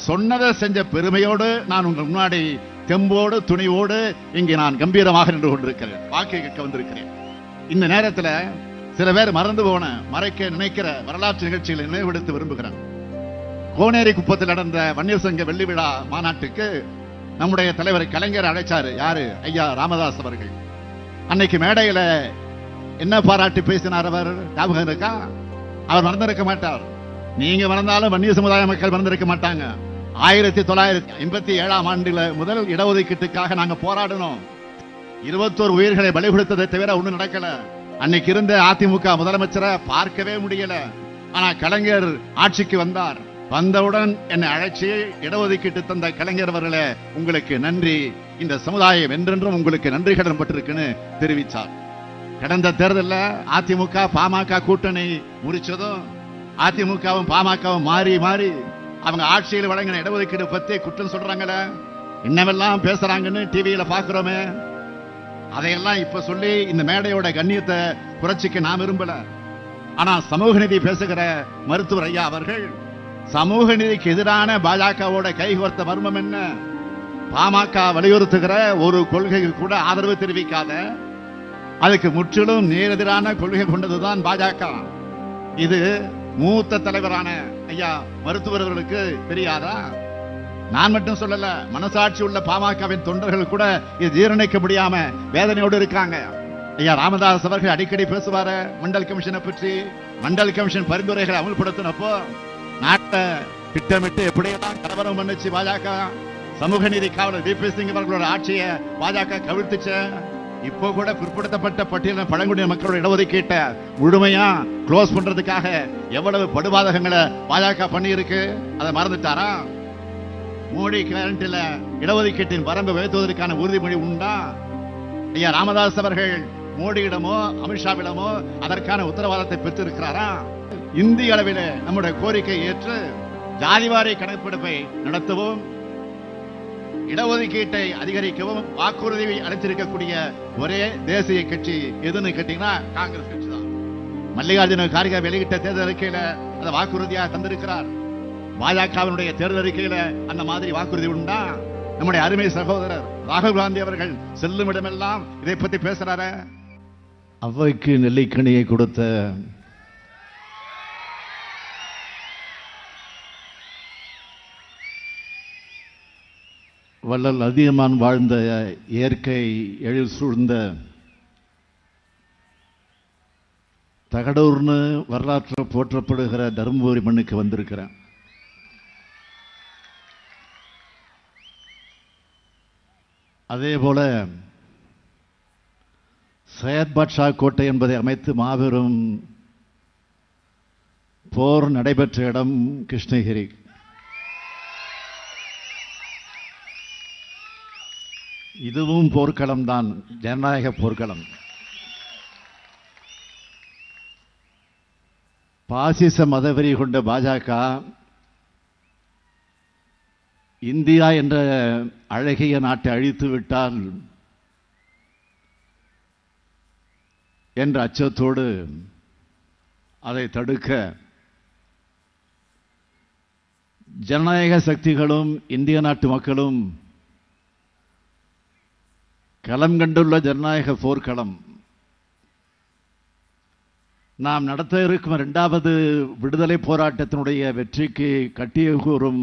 சொன்னதை செஞ்ச பெருமையோடு நான் உங்கள் முன்னாடி தெம்போடு துணிவோடு இங்கே நான் கம்பீரமாக நின்று கொண்டிருக்கிறேன். வாக்கு கேட்க வந்திருக்கிறேன். இந்த நேரத்தில் சில பேர் மறந்து போன மறைக்க நினைக்கிற வரலாற்று நிகழ்ச்சிகளை நினைவுபடுத்த விரும்புகிறேன். கோனேரி குப்பத்தில் நடந்த வன்னியர் சங்க வெள்ளி விழா மாநாட்டுக்கு நம்முடைய தலைவர் கலைஞர் அழைச்சாரு. யாரு? ஐயா ராமதாஸ் அவர்கள். அன்னைக்கு மேடையில என்ன பாராட்டி பேசினார் அவர்? ஞாபகம் இருக்கா? அவர் மறந்திருக்க மாட்டார். நீங்க மறந்தாலும் வன்னியர் சமுதாய மக்கள் மறந்திருக்க மாட்டாங்க. 1987ஆம் ஆண்டுல முதல் இடஒதுக்கீட்டுக்காக நாங்க போராடணும். 21 உயிர்களை பலி கொடுத்ததை தவிர ஒண்ணும் நடக்கல. அன்னைக்கு இருந்த அதிமுக முதலமைச்சரை பார்க்கவே முடியல. ஆனா கலைஞர் ஆட்சிக்கு வந்தார். வந்தவுடன் என்னை அழைச்சி இடஒதுக்கீட்டு தந்த கலைஞர் அவர்களே, உங்களுக்கு நன்றி, இந்த சமுதாயம் என்றென்றும் உங்களுக்கு நன்றி கடன் பட்டிருக்குன்னு தெரிவித்தார். கடந்த தேர்தலில் அதிமுக பாமக கூட்டணி முடிச்சதும் அதிமுகவும் பாமகவும் மாறி மாறி அவங்க ஆட்சியில் வழங்கின இடஒதுக்கீடு பத்தி குற்றம் சொல்றாங்கள, என்னவெல்லாம் பேசுறாங்கன்னு டிவியில பாக்குறோமே. அதையெல்லாம் இப்ப சொல்லி இந்த மேடையோட கண்ணியத்தை குறைச்சிக்க நான் விரும்பல. ஆனா சமூக நீதி பேசுகிற மருத்துவர் ஐயா அவர்கள் சமூக நீதிக்கு எதிரான பாஜகவோட கைகோர்த்த மர்மம் என்ன? பாமக வலியுறுத்துகிற ஒரு கொள்கைக்கு கூட ஆதரவு தெரிவிக்காத, அதுக்கு முற்றிலும் நேரெதிரான கொள்கை கொண்டதுதான் பாஜக. இது மூத்த தலைவரான ஐயா மருத்துவர் அவர்களுக்கு தெரியாதா? நான் மட்டும் சொல்லல, மனசாட்சி உள்ள பாமகவின் தொண்டர்கள் கூட இது ஜீரணிக்க முடியாம வேதனையோடு இருக்காங்க. ஐயா ராமதாஸ் அவர்கள் அடிக்கடி பேசுவாரு மண்டல் கமிஷனை பற்றி. மண்டல் கமிஷன் பரிந்துரைகளை அமல்படுத்தினப்போ நாட்டை திட்டமிட்டு எப்படியெல்லாம் கலவரம் பண்ணுச்சு பாஜக. சமூக நீதி காவலர் டிபி சிங் அவர்களோட ஆட்சியை பாஜக கவிழ்த்துச்சு. இப்போ கூட பிற்படுத்தப்பட்ட பட்டியலின பழங்குடியின மக்களோட இடஒதுக்கீட்டை முழுமையா க்ளோஸ் பண்றதுக்காக எவ்வளவு படுபாதகங்களை பாஜக பண்ணி இருக்கு. அதை மறந்துட்டாரா? மோடி கேரண்டில இடஒதுக்கீட்டின் வரம்பு உயர்த்துவதற்கான உறுதிமொழி உண்டா? ஐயா ராமதாஸ் அவர்கள் மோடியிடமோ அமித்ஷாவிடமோ அதற்கான உத்தரவாதத்தை பெற்றிருக்கிறாரா? இந்திய அளவில் நம்முடைய கோரிக்கை ஏற்று ஜாதிவாரி கணக்கெடுப்பை நடத்தவும் இடஒதுக்கீட்டை அதிகரிக்கவும் வாக்குறுதி அளித்திருக்கக்கூடிய ஒரே தேசிய கட்சி எதுன்னு கேட்டீங்கன்னா காங்கிரஸ் கட்சி தான். மல்லிகார்ஜுன கார்கே வெளியிட்ட தேர்தல் அறிக்கையில அந்த வாக்குறுதியாக தந்திருக்கிறார். பாஜகவினுடைய தேர்தல் அறிக்கையில அந்த மாதிரி வாக்குறுதி உண்டா? நம்முடைய அருமை சகோதரர் ராகுல் காந்தி அவர்கள் செல்லும் இடமெல்லாம் இதை பத்தி பேசுறாரு. அவ்வைக்கு நெல்லிக்கனியை கொடுத்த வள்ளல் அதியமான் வாழ்ந்த இயற்கை எழில் சூழ்ந்த தகடூர்னு வரலாற்று போற்றப்படுகிற தருமபுரி மண்ணுக்கு வந்திருக்கிறேன். அதே போல சையத் பாட்ஷா கோட்டை என்பதை அமைத்து மாபெரும் போர் நடைபெற்ற இடம் கிருஷ்ணகிரி. இதுவும் போர்க்களம் தான், ஜனநாயக போர்க்களம். பாசிச மதவெறி கொண்ட பாஜக இந்தியா என்ற அழகிய நாட்டை அழித்து விட்டால் என்ற அச்சத்தோடு அதை தடுக்க ஜனநாயக சக்திகளும் இந்திய நாட்டு மக்களும் களம் கண்டுள்ள ஜனநாயக போர்க்களம். நாம் நடத்த இருக்கும் 2வது விடுதலை போராட்டத்தினுடைய வெற்றிக்கு கட்டிய கூறும்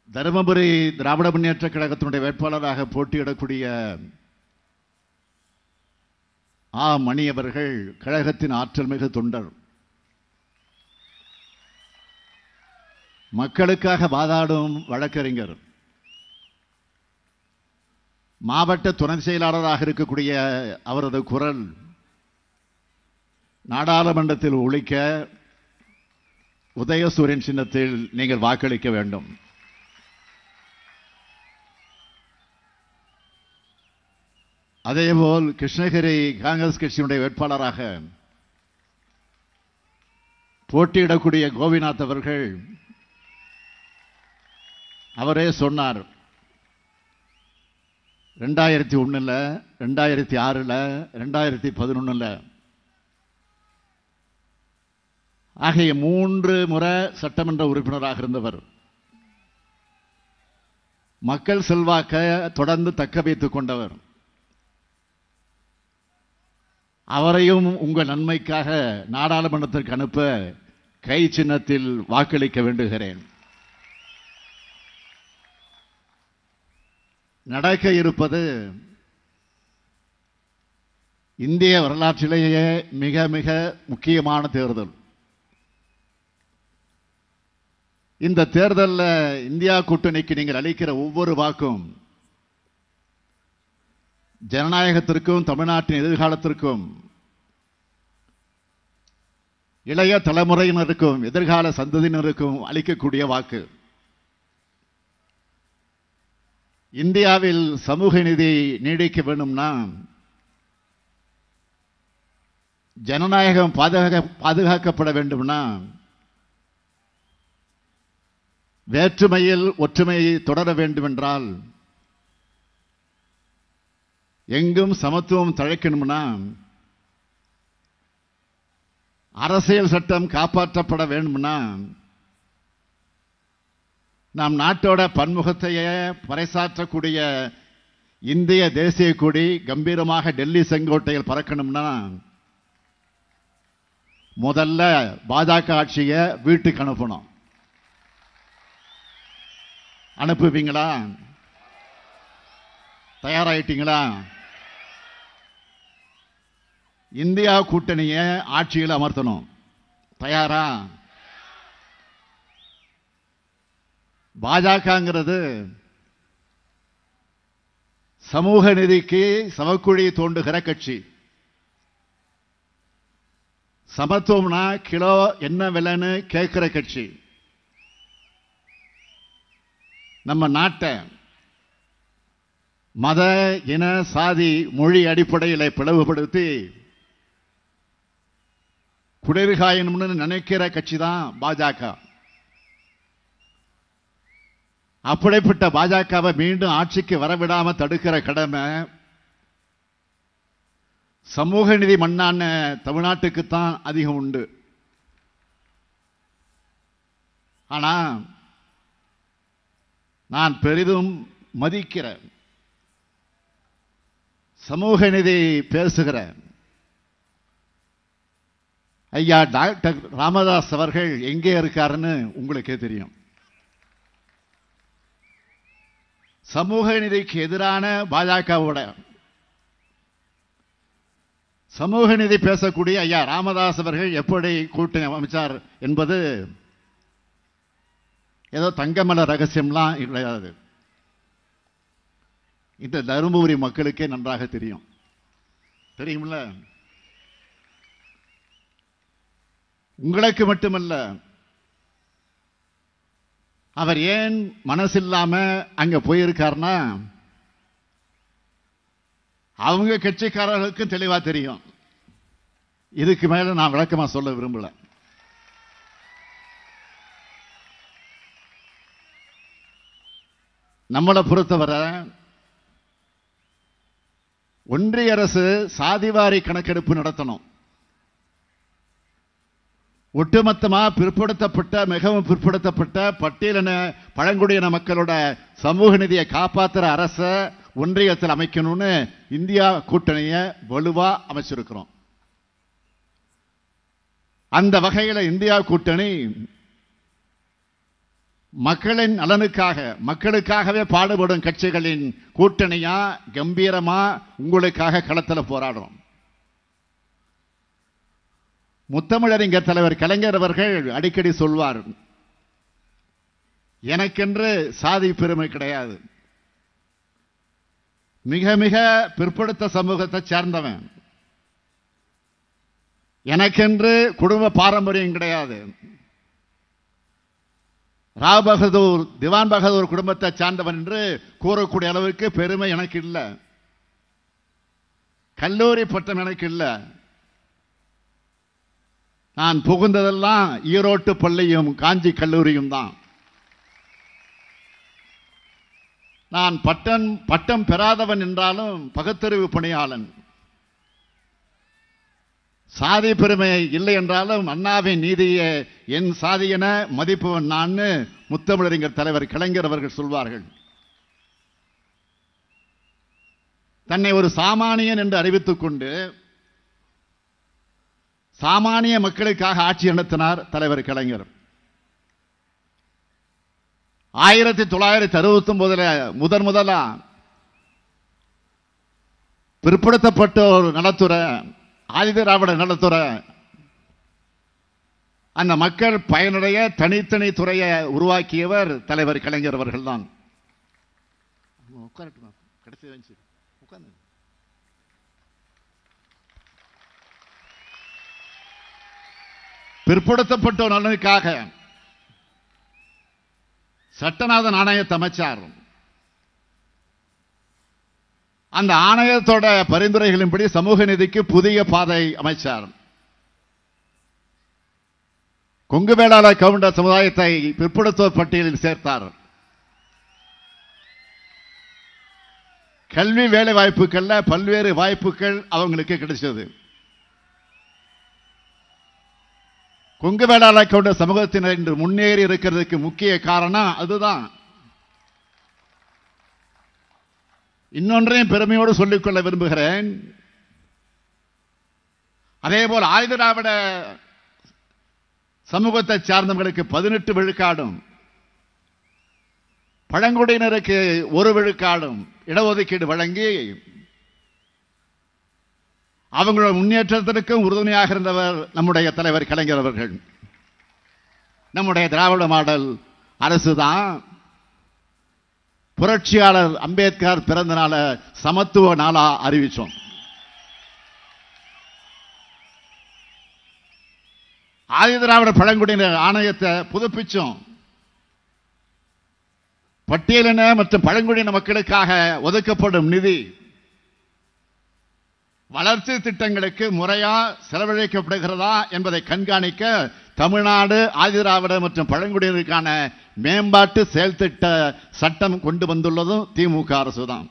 தருமபுரி திராவிட முன்னேற்ற கழகத்தினுடைய வேட்பாளராக போட்டியிடக்கூடிய மணி அவர்கள் கழகத்தின் ஆற்றல் மிகு தொண்டர். மக்களுக்காக வாதாடும் வழக்கறிஞர். மாவட்ட துணை செயலாளராக இருக்கக்கூடிய அவரது குரல் நாடாளுமன்றத்தில் ஒலிக்க உதயசூரியன் சின்னத்தில் நீங்கள் வாக்களிக்க வேண்டும். அதேபோல் கிருஷ்ணகிரி காங்கிரஸ் கட்சியினுடைய வேட்பாளராக போட்டியிடக்கூடிய கோபிநாத் அவர்கள் அவரே சொன்னார், 2001 2006 2011 ஆகிய 3 முறை சட்டமன்ற உறுப்பினராக இருந்தவர். மக்கள் செல்வாக்க தொடர்ந்து தக்க வைத்துக் கொண்டவர். அவரையும் உங்கள் நன்மைக்காக நாடாளுமன்றத்திற்கு அனுப்ப கை சின்னத்தில் வாக்களிக்க வேண்டுகிறேன். நடக்க இருப்பது இந்திய வரலாற்றிலேயே மிக மிக முக்கியமான தேர்தல். இந்த தேர்தலில் இந்தியா கூட்டணிக்கு நீங்கள் அளிக்கிற ஒவ்வொரு வாக்கும் ஜனநாயகத்திற்கும் தமிழ்நாட்டின் எதிர்காலத்திற்கும் இளைய தலைமுறையினருக்கும் எதிர்கால சந்ததியினருக்கும் அளிக்கக்கூடிய வாக்கு. இந்தியாவில் சமூக நீதி நீடிக்க வேண்டும்னா ஜனநாயகம் பாதுகாக்கப்பட வேண்டும்னா வேற்றுமையில் ஒற்றுமை தொடர வேண்டுமென்றால் எங்கும் சமத்துவம் தழைக்கணும்னா அரசியல் சட்டம் காப்பாற்றப்பட வேண்டும்னா நாம் நாட்டோட பன்முகத்தையே பறைசாற்றக்கூடிய இந்திய தேசிய கொடி கம்பீரமாக டெல்லி செங்கோட்டையில் பறக்கணும்னா முதல்ல பாஜக ஆட்சியை வீட்டுக்கு அனுப்பணும். அனுப்புவீங்களா? தயாராயிட்டீங்களா? இந்தியா கூட்டணியை ஆட்சியில் அமர்த்தணும். தயாரா? பாஜகங்கிறது சமூக நீதிக்கு சவக்குழி தோண்டுகிற கட்சி. சமத்துவம்னா கிலோ என்ன விலைன்னு கேட்கிற கட்சி. நம்ம நாட்டை மத இன சாதி மொழி அடிப்படையில் பிளவுபடுத்தி குளிர்காயணும்னு நினைக்கிற கட்சி தான் பாஜக. அப்படிப்பட்ட பாஜகவை மீண்டும் ஆட்சிக்கு வரவிடாம தடுக்கிற கடமை சமூக நீதி மண்ணான தமிழ்நாட்டுக்குத்தான் அதிகம் உண்டு. ஆனா நான் பெரிதும் மதிக்கிற சமூக நீதி பேசுகிற ஐயா டாக்டர் ராமதாஸ் அவர்கள் எங்கே இருக்காருன்னு உங்களுக்கே தெரியும். சமூக நீதிக்கு எதிரான பாஜகவோட சமூக நீதி பேசக்கூடிய ஐயா ராமதாஸ் அவர்கள் எப்படி கூட்டணி அமைச்சார் என்பது ஏதோ தங்கமல ரகசியம்லாம் கிடையாது. இந்த தருமபுரி மக்களுக்கே நன்றாக தெரியும். தெரியுமில்ல? உங்களுக்கு மட்டுமல்ல, அவர் ஏன் மனசில்லாம அங்க போயிருக்காருன்னா அவங்க கட்சிக்காரர்களுக்கும் தெளிவா தெரியும். இதுக்கு மேல நான் விளக்கமா சொல்ல விரும்பல. நம்மளை பொறுத்தவரை ஒன்றிய அரசு சாதிவாரி கணக்கெடுப்பு நடத்தணும். ஒட்டுமொத்தமா பிற்படுத்தப்பட்ட மிகவும் பிற்படுத்தப்பட்ட பட்டியலின பழங்குடியின மக்களோட சமூக நிதியை காப்பாற்றுற அரச ஒன்றியத்தில் அமைக்கணும்னு இந்தியா கூட்டணியை வலுவா அமைச்சிருக்கிறோம். அந்த வகையில் இந்தியா கூட்டணி மக்களின் நலனுக்காக மக்களுக்காகவே பாடுபடும் கட்சிகளின் கூட்டணியா கம்பீரமா உங்களுக்காக களத்தில் போராடும். முத்தமிழறிஞர் தலைவர் கலைஞர் அவர்கள் அடிக்கடி சொல்வார், எனக்கென்று சாதி பெருமை கிடையாது, மிக மிக பிற்படுத்த சமூகத்தை சேர்ந்தவன், எனக்கென்று குடும்ப பாரம்பரியம் கிடையாது, ராவ் பகதூர் திவான் பகதூர் குடும்பத்தை சார்ந்தவன் என்று கூறக்கூடிய அளவுக்கு பெருமை எனக்கு இல்லை, கல்லூரி பட்டம் எனக்கு இல்லை, நான் புகுந்ததெல்லாம் ஈரோட்டு பள்ளியும் காஞ்சி கல்லூரியும் தான், நான் பட்டம் பெறாதவன் என்றாலும் பகுத்தறிவு பணியாளன், சாதி பெருமை இல்லை என்றாலும் அண்ணாவின் நீதியை என் சாதி என மதிப்பவன் நான் முத்தமிழறிஞர் தலைவர் கலைஞர் அவர்கள் சொல்வார்கள். தன்னை ஒரு சாமானியன் என்று அறிவித்துக் கொண்டு சாமானிய மக்களுக்காக ஆட்சி நடத்தினார் தலைவர் கலைஞர். 1969 முதலா பிற்படுத்தப்பட்டோர் நலத்துறை, ஆதிதிராவிட நலத்துறை, அந்த மக்கள் பயனுடைய தனித்தனி துறையை உருவாக்கியவர் தலைவர் கலைஞர் அவர்கள் தான். பிற்படுத்தப்பட்டோர் நலனுக்காக சட்டநாதன் ஆணையத்தை அமைச்சார். அந்த ஆணையத்தோட பரிந்துரைகளின்படி சமூக நீதிக்கு புதிய பாதை அமைச்சார். கொங்கு வேளாள கவுண்டர் சமுதாயத்தை பிற்படுத்தோர் பட்டியலில் சேர்த்தார். கல்வி வேலை வாய்ப்புகள்ல பல்வேறு வாய்ப்புகள் அவங்களுக்கு கிடைச்சது. கொங்கு வேளாள கவுண்டர் சமூகத்தினர் இன்று முன்னேறி இருக்கிறதுக்கு முக்கிய காரணம் அதுதான். இன்னொன்றையும் பெருமையோடு சொல்லிக்கொள்ள விரும்புகிறேன். அதேபோல் ஆதிதிராவிட சமூகத்தை சார்ந்தவர்களுக்கு 18 விழுக்காடும், பழங்குடியினருக்கு 1 விழுக்காடும் இடஒதுக்கீடு வழங்கி அவங்களோட முன்னேற்றத்திற்கும் உறுதுணையாக இருந்தவர் நம்முடைய தலைவர் கலைஞர் அவர்கள். நம்முடைய திராவிட மாடல் அரசுதான் புரட்சியாளர் அம்பேத்கர் பிறந்த நாள சமத்துவ நாளா அறிவிச்சோம். ஆதிதிராவிட பழங்குடியினர் ஆணையத்தை புதுப்பிச்சோம். பட்டியலின மற்றும் பழங்குடியின மக்களுக்காக ஒதுக்கப்படும் நிதி வளர்ச்சி திட்டங்களுக்கு முறையா செலவழிக்கப்படுகிறதா என்பதை கண்காணிக்க தமிழ்நாடு ஆதிதிராவிட மற்றும் பழங்குடியினருக்கான மேம்பாட்டு செயல் திட்ட சட்டம் கொண்டு வந்துள்ளதும் திமுக அரசுதான்.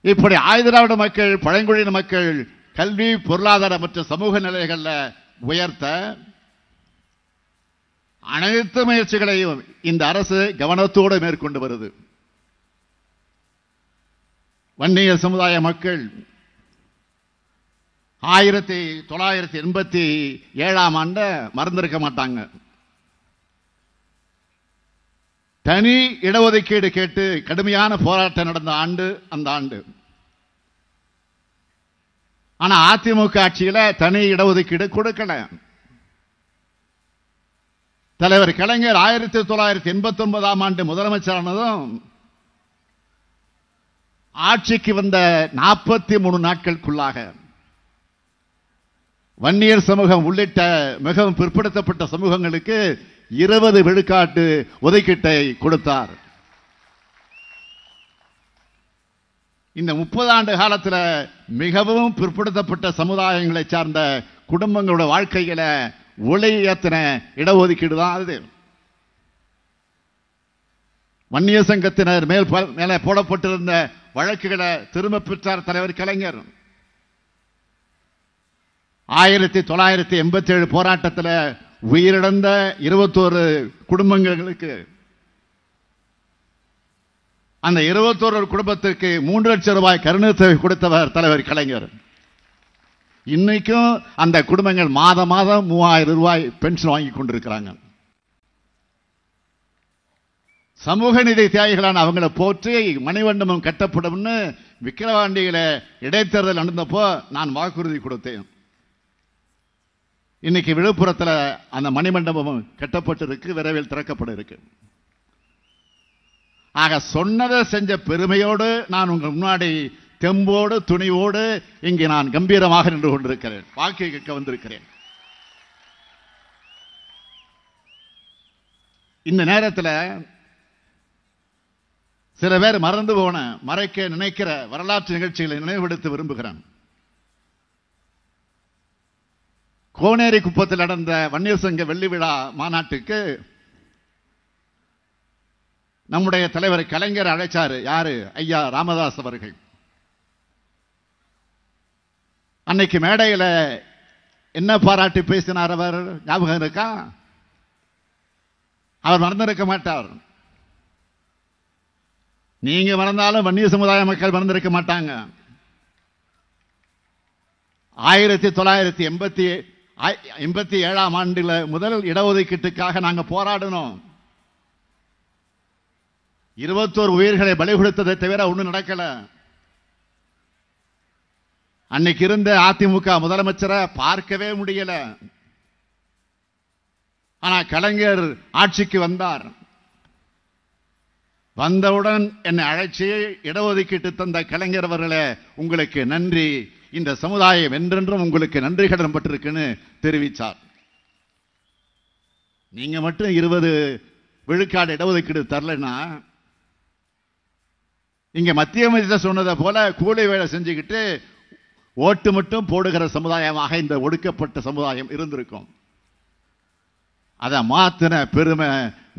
இப்படி ஆதிதிராவிட மக்கள், பழங்குடியின மக்கள் கல்வி, பொருளாதார மற்றும் சமூக நிலைகளில் உயர்த்த அனைத்து முயற்சிகளையும் இந்த அரசு கவனத்தோடு மேற்கொண்டு வருது. வன்னியர் சமுதாய மக்கள் 1987 ஆண்டு மறந்திருக்க மாட்டாங்க. தனி இடஒதுக்கீடு கேட்டு கடுமையான போராட்டம் நடந்த ஆண்டு அந்த ஆண்டு. ஆனா அதிமுக ஆட்சியில தனி இடஒதுக்கீடு கொடுக்கல. தலைவர் கலைஞர் 1989 ஆண்டு முதலமைச்சரானதும் ஆட்சிக்கு வந்த 43 நாட்களுக்குள்ளாக வன்னியர் சமூகம் உள்ளிட்ட மிகவும் பிற்படுத்தப்பட்ட சமூகங்களுக்கு 20 விழுக்காட்டு ஒதுக்கீட்டை கொடுத்தார். இந்த 30 ஆண்டு காலத்தில் மிகவும் பிற்படுத்தப்பட்ட சமுதாயங்களை சார்ந்த குடும்பங்களோட வாழ்க்கையில ஒளி ஏத்தின இடஒதுக்கீடு தான் அது. வன்னியர் சங்கத்தினர் மேலே போடப்பட்டிருந்த வழக்குகளை திரும்ப பெற்றார் தலைவர் கலைஞர். 1987 போராட்டத்தில் உயிரிழந்த 21 குடும்பங்களுக்கு அந்த 21 குடும்பத்திற்கு 3 லட்சம் ரூபாய் கருணை கொடுத்தவர் தலைவர் கலைஞர். இன்னைக்கும் அந்த குடும்பங்கள் மாதம் 3000 ரூபாய் பென்ஷன் வாங்கி கொண்டிருக்கிறாங்க. சமூக நீதி தியாகிகளான அவங்களை போற்றி மணிமண்டபம் கட்டப்படும் விக்கிரவாண்டியில இடைத்தேர்தல் நடந்தப்போ நான் வாக்குறுதி கொடுத்தேன். இன்னைக்கு விழுப்புரத்தில் அந்த மணிமண்டபம் கட்டப்பட்டிருக்கு, விரைவில் திறக்கப்பட இருக்கு. ஆக சொன்னதை செஞ்ச பெருமையோடு நான் உங்கள் முன்னாடி தெம்போடு துணிவோடு இங்கே நான் கம்பீரமாக நின்று கொண்டிருக்கிறேன். வாக்கு கேட்க வந்திருக்கிறேன். இந்த நேரத்தில் சில பேர் மறந்து போன, மறைக்க நினைக்கிற வரலாற்று நிகழ்ச்சிகளை நினைவுபடுத்த விரும்புகிறேன். கோனேரி குப்பத்தில் நடந்த வன்னியர் சங்க வெள்ளி விழா மாநாட்டுக்கு நம்முடைய தலைவர் கலைஞர் அழைச்சாரு. யாரு? ஐயா ராமதாஸ் அவர்கள். அன்னைக்கு மேடையில் என்ன பாராட்டி பேசினார் அவர் ஞாபகம் இருக்கா? அவர் மறந்திருக்க மாட்டார். நீங்க மறந்தாலும் வன்னிய சமுதாய மக்கள் மறந்திருக்க மாட்டாங்க. 1987 ஆண்டுல முதல் இடஒதுக்கீட்டுக்காக நாங்க போராடணும். 21 உயிர்களை பலி கொடுத்ததை தவிர ஒண்ணும் நடக்கல. அன்னைக்கு இருந்த அதிமுக முதலமைச்சரை பார்க்கவே முடியல. ஆனா கலைஞர் ஆட்சிக்கு வந்தார். வந்தவுடன் என்னை அழைச்சி இடஒதுக்கீட்டு தந்த கலைஞர் அவர்களே, உங்களுக்கு நன்றி, இந்த சமுதாயம் என்றென்றும் உங்களுக்கு நன்றி கடன் பட்டிருக்குன்னு தெரிவித்தார். நீங்க மட்டும் 20 விழுக்காடு இடஒதுக்கீடு தரலன்னா, இங்க மத்திய அமைச்சர் சொன்னதை போல கூலி வேலை செஞ்சுக்கிட்டு ஓட்டு மட்டும் போடுகிற சமுதாயமாக இந்த ஒடுக்கப்பட்ட சமுதாயம் இருந்திருக்கும். அதை மாத்தின பெருமை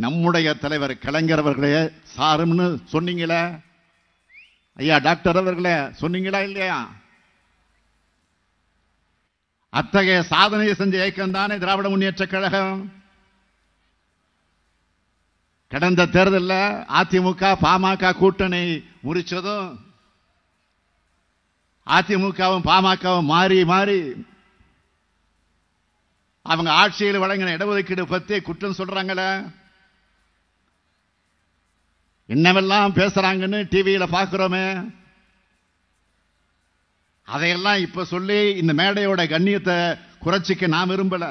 நம்முடைய தலைவர் கலைஞர் அவர்களே சாரும்னு சொன்னீங்களே ஐயா, டாக்டர் அவர்களே சொன்னீங்களா இல்லையா? அத்தகைய சாதனையை செஞ்ச இயக்கம் தானே திராவிட முன்னேற்ற கழகம். கடந்த தேர்தலில் அதிமுக பாமக கூட்டணி முறிச்சதும் அதிமுகவும் பாமகவும் மாறி மாறி அவங்க ஆட்சியில் வழங்கின இடஒதுக்கீடு பத்தி குற்றம் சொல்றாங்களே, என்னவெல்லாம் பேசுறாங்கன்னு டிவியில பாக்குறோமே, அதையெல்லாம் இப்ப சொல்லி இந்த மேடையோட கண்ணியத்தை குறைச்சிக்க நான் விரும்பல.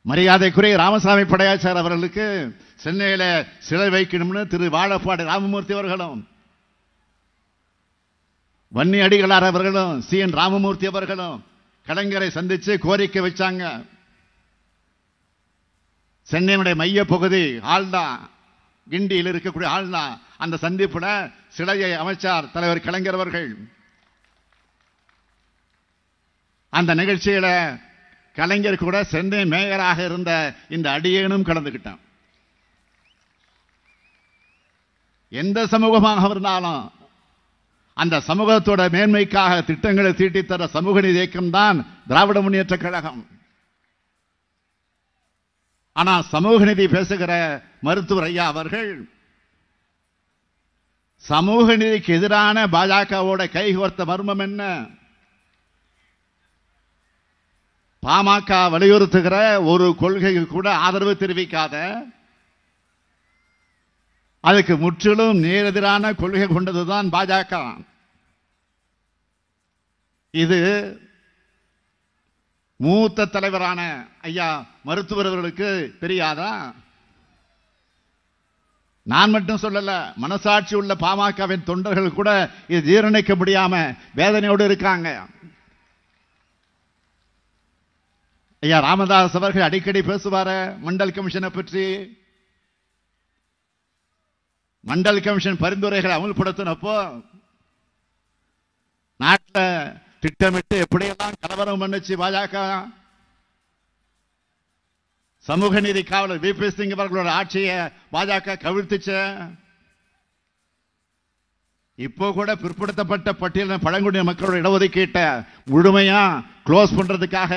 மரியாதைக்குரிய ராமசாமி படையாச்சார் அவர்களுக்கு சென்னையில சிலை வைக்கணும்னு திரு வாழப்பாடி ராமமூர்த்தி அவர்களும், வன்னி அடிகளார் அவர்களும், CN ராமமூர்த்தி அவர்களும் கலைஞரை சந்திச்சு கோரிக்கை வச்சாங்க. சென்னையினுடைய மைய பகுதி ஆல்டா, கிண்டியில் இருக்கக்கூடிய ஆல்டா, அந்த சந்திப்புல சிலையை அமைச்சார் தலைவர் கலைஞர் அவர்கள். அந்த நிகழ்ச்சியில கலைஞர் கூட சென்னை மேயராக இருந்த இந்த அடியேனும் கலந்துகிட்டான். எந்த சமூகமாக இருந்தாலும் அந்த சமூகத்தோட மேன்மைக்காக திட்டங்களை தீட்டித்தர சமூக நீதி இயக்கம் தான் திராவிட முன்னேற்ற கழகம். ஆனா சமூக நீதி பேசுகிற மருத்துவர் ஐயா அவர்கள் சமூக நீதிக்கு எதிரான பாஜகவோட கைகோர்த்த மர்மம் என்ன? பாமக வலியுறுத்துகிற ஒரு கொள்கைக்கு கூட ஆதரவு தெரிவிக்காத, அதுக்கு முற்றிலும் நேரெதிரான கொள்கை கொண்டதுதான் பாஜக. இது மூத்த தலைவரான ஐயா மருத்துவர்களுக்கு தெரியாதா? நான் மட்டும் சொல்லல, மனசாட்சி உள்ள பாமகவின் தொண்டர்கள் கூட இது ஜீரணிக்க முடியாம வேதனையோடு இருக்காங்க. ஐயா ராமதாஸ் அவர்கள் அடிக்கடி பேசுவார மண்டல் கமிஷனை பற்றி. மண்டல் கமிஷன் பரிந்துரைகளை அமல்படுத்தினப்போ நாட்டில் திட்டமிட்டு எப்படியெல்லாம் கலவரம் பண்ணுச்சு பாஜக. சமூக நீதி காவலர் VP சிங் அவர்களோட ஆட்சியை பாஜக கவிழ்த்துச்சு. இப்போ கூட பிற்படுத்தப்பட்ட பட்டியலின பழங்குடியின மக்களோட இடஒதுக்கீட்டை முழுமையா க்ளோஸ் பண்றதுக்காக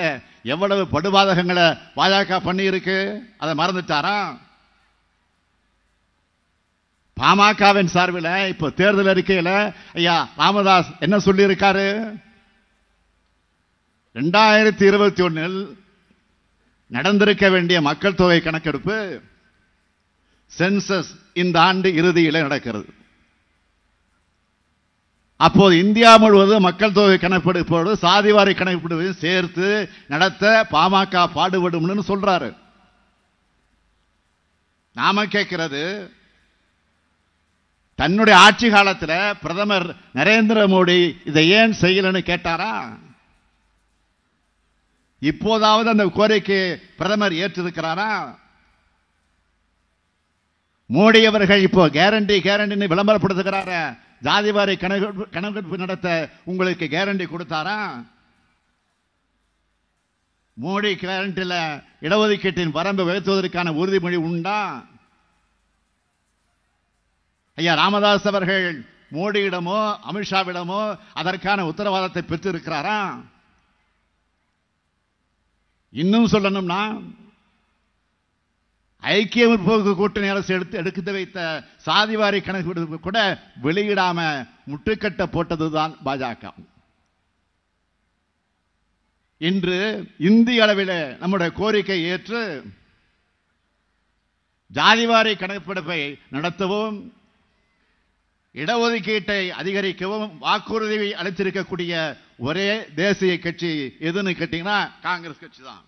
எவ்வளவு படுபாதகங்களை பாஜக பண்ணி இருக்கு, அதை மறந்துட்டாரா? பாமகவின் சார்பில் இப்போ தேர்தல் அறிக்கையில் ஐயா ராமதாஸ் என்ன சொல்லி இருக்காரு? 2021 நடந்திருக்க வேண்டிய மக்கள் தொகை கணக்கெடுப்பு சென்சஸ் இந்த ஆண்டு இறுதியில் நடக்கிறது. அப்போது இந்தியா முழுவதும் மக்கள் தொகை கணக்கெடுப்போடு சாதிவாரி கணக்கெடுப்பையும் சேர்த்து நடத்த பாமக பாடுபடும் சொல்றாரு. நாம கேட்கிறது, தன்னுடைய ஆட்சி காலத்தில் பிரதமர் நரேந்திர மோடி இதை ஏன் செய்யலன்னு கேட்டாரா? இப்போதாவது அந்த கோரிக்கை பிரதமர் ஏற்றிருக்கிறாரா? மோடி அவர்கள் இப்போ கேரண்டி விளம்பரப்படுத்துகிறார, ஜாதிவாரி கணக்கெடுப்பு நடத்த உங்களுக்கு கேரண்டி கொடுத்தாரா? மோடி கேரண்டில இடஒதுக்கீட்டின் வரம்பு உயர்த்துவதற்கான உறுதிமொழி உண்டா? ஐயா ராமதாஸ் அவர்கள் மோடியிடமோ அமித்ஷாவிடமோ அதற்கான உத்தரவாதத்தை பெற்றிருக்கிறாரா? இன்னும் சொல்லணும்னா ஐக்கிய முற்போக்கு கூட்டணி அரசு எடுத்து வைத்த சாதிவாரி கணக்கு கூட வெளியிடாம முட்டுக்கட்ட போட்டதுதான் பாஜக. இன்று இந்திய அளவில் நம்முடைய கோரிக்கை ஏற்று ஜாதிவாரி கணக்கெடுப்பை நடத்தவும் இடஒதுக்கீட்டை அதிகரிக்கவும் வாக்குறுதி அளித்திருக்கக்கூடிய ஒரே தேசிய கட்சி எதுன்னு கேட்டீங்கன்னா காங்கிரஸ் கட்சி தான்.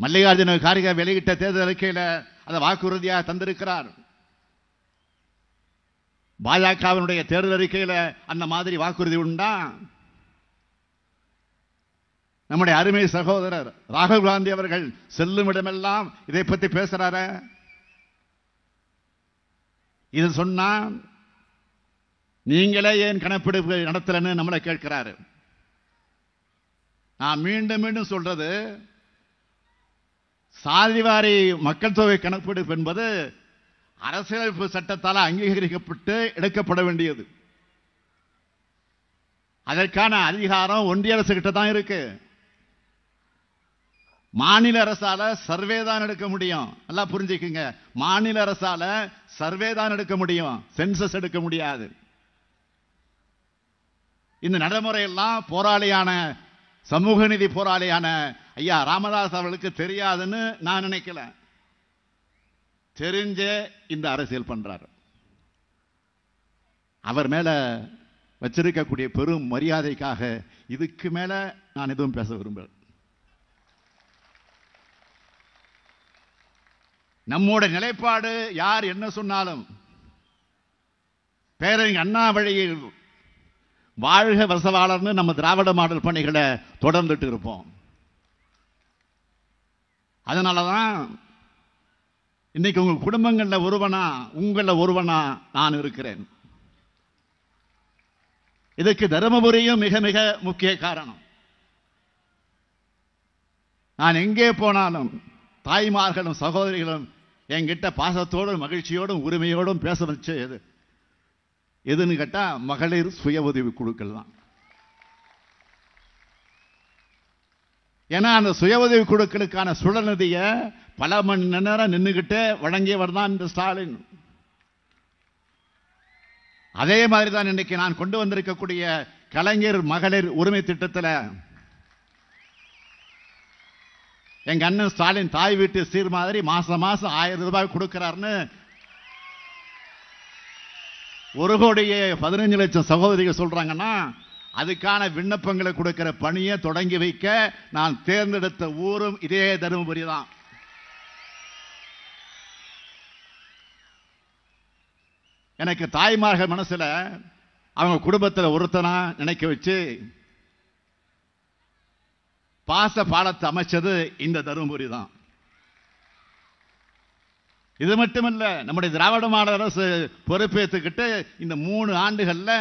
மல்லிகார்ஜுன கார்கே வெளியிட்ட தேர்தல் அறிக்கையில் அதை வாக்குறுதியாக தந்திருக்கிறார். பாஜகவினுடைய தேர்தல் அறிக்கையில் அந்த மாதிரி வாக்குறுதி உண்டா? நம்முடைய அருமை சகோதரர் ராகுல் காந்தி அவர்கள் செல்லும் இடமெல்லாம் இதை பற்றி பேசுறாரு. இது சொன்னா நீங்களே ஏன் கணக்கெடுப்பு நடத்தலன்னு நம்மளை கேட்கிறாரு. நான் மீண்டும் மீண்டும் சொல்றது, சாதிவாரி மக்கள் தொகை கணக்கெடுப்பு என்பது அரசியலமைப்பு சட்டத்தால் அங்கீகரிக்கப்பட்டு எடுக்கப்பட வேண்டியது. அதற்கான அதிகாரம் ஒன்றிய அரசு கிட்ட தான் இருக்கு. மாநில அரசால சர்வே தான் எடுக்க முடியும். நல்லா புரிஞ்சுக்குங்க, மாநில அரசால சர்வே தான் எடுக்க முடியும், சென்சஸ் எடுக்க முடியாது. இந்த நடைமுறையெல்லாம் போராளியான சமூக நீதி போராளியான ஐயா ராமதாஸ் அவர்களுக்கு தெரியாதுன்னு நான் நினைக்கல. தெரிஞ்சே இந்த அரசியல் பண்றாரு. அவர் மேல வச்சிருக்கக்கூடிய பெரும் மரியாதைக்காக இதுக்கு மேல நான் எதுவும் பேச விரும்பல. நம்மோட நிலைப்பாடு யார் என்ன சொன்னாலும் பேரறிஞர் அண்ணா வழியில் வாழ்க வசவாளர்னு நம்ம திராவிட மாடல் பணிகளை தொடர்ந்துட்டு இருப்போம். அதனாலதான் இன்னைக்கு உங்க குடும்பங்கள்ல உங்கள நான் இருக்கிறேன். இதுக்கு தருமபுரியும் மிக மிக முக்கிய காரணம். நான் எங்கே போனாலும் தாய்மார்களும் சகோதரிகளும் என்கிட்ட பாசத்தோடும் மகிழ்ச்சியோடும் உரிமையோடும் பேச வச்சு எதுன்னு கேட்டா மகளிர் சுய உதவி குழுக்கள் தான். ஏன்னா அந்த சுய உதவி குழுக்களுக்கான சுழநிதியை பல மணி நேரம் நின்றுகிட்டே வழங்கியவர் தான் இந்த ஸ்டாலின். அதே மாதிரி தான் இன்னைக்கு நான் கொண்டு வந்திருக்கக்கூடிய கலைஞர் மகளிர் உரிமை திட்டத்தில் எங்க அண்ணன் ஸ்டாலின் தாய் வீட்டு சீர் மாதிரி மாசம் 1000 ரூபாய் கொடுக்கிறார்னு 1,15,00,000 சகோதரிகள் சொல்றாங்கன்னா அதுக்கான விண்ணப்பங்களை கொடுக்கிற பணியை தொடங்கி வைக்க நான் தேர்ந்தெடுத்த ஊரும் இதே தருமபுரி தான். எனக்கு தாய்மார்கள் மனசுல அவங்க குடும்பத்தில் ஒருத்தனா நினைக்க வச்சு பாச பாலத்தை அமைச்சது இந்த தருமபுரி தான். இது மட்டுமல்ல, நம்முடைய திராவிட மாடல் அரசு பொறுப்பேற்றுக்கிட்டு இந்த 3 ஆண்டுகள்ல